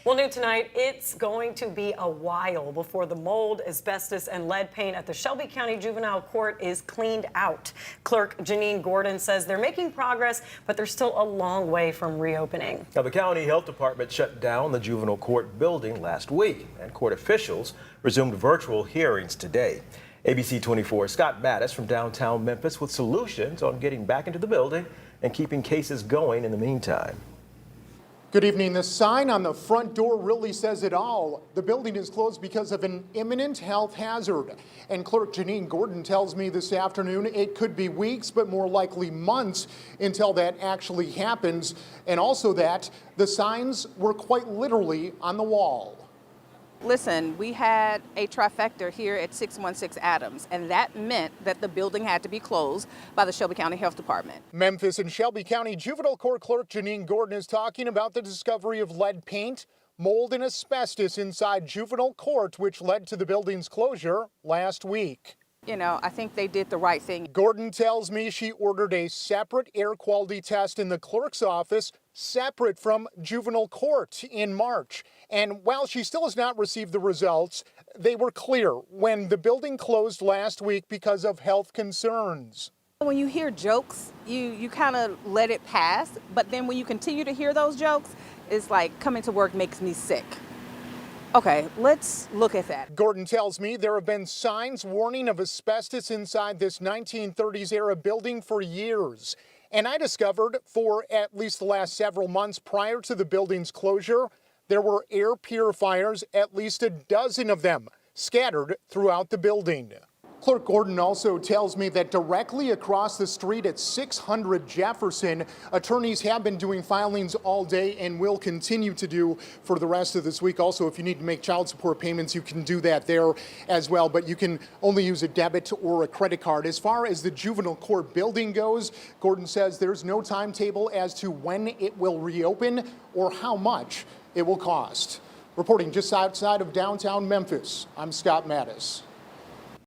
Well, new tonight, it's going to be a while before the mold, asbestos, and lead paint at the Shelby County Juvenile Court is cleaned out. Clerk Janeen Gordon says they're making progress, but they're still a long way from reopening. Now, the county health department shut down the juvenile court building last week, and court officials resumed virtual hearings today. ABC 24's Scott Mattis from downtown Memphis with solutions on getting back into the building and keeping cases going in the meantime. Good evening. The sign on the front door really says it all. The building is closed because of an imminent health hazard. And Clerk Janeen Gordon tells me this afternoon it could be weeks, but more likely months until that actually happens. And also that the signs were quite literally on the wall. Listen, we had a trifecta here at 616 Adams, and that meant that the building had to be closed by the Shelby County Health Department. Memphis and Shelby County Juvenile Court Clerk Janeen Gordon is talking about the discovery of lead paint, mold, and asbestos inside Juvenile Court, which led to the building's closure last week. You know, I think they did the right thing. Gordon tells me she ordered a separate air quality test in the clerk's office, separate from Juvenile Court in March. And while she still has not received the results, they were clear when the building closed last week because of health concerns. When you hear jokes, you kind of let it pass. But then when you continue to hear those jokes, it's like coming to work makes me sick. Okay, let's look at that. Gordon tells me there have been signs warning of asbestos inside this 1930s era building for years. And I discovered for at least the last several months prior to the building's closure, there were air purifiers, at least a dozen of them, scattered throughout the building. Clerk Gordon also tells me that directly across the street at 600 Jefferson, attorneys have been doing filings all day and will continue to do for the rest of this week. Also, if you need to make child support payments, you can do that there as well, but you can only use a debit or a credit card. As far as the juvenile court building goes, Gordon says there's no timetable as to when it will reopen or how much it will cost. Reporting just outside of downtown Memphis, I'm Scott Mattis.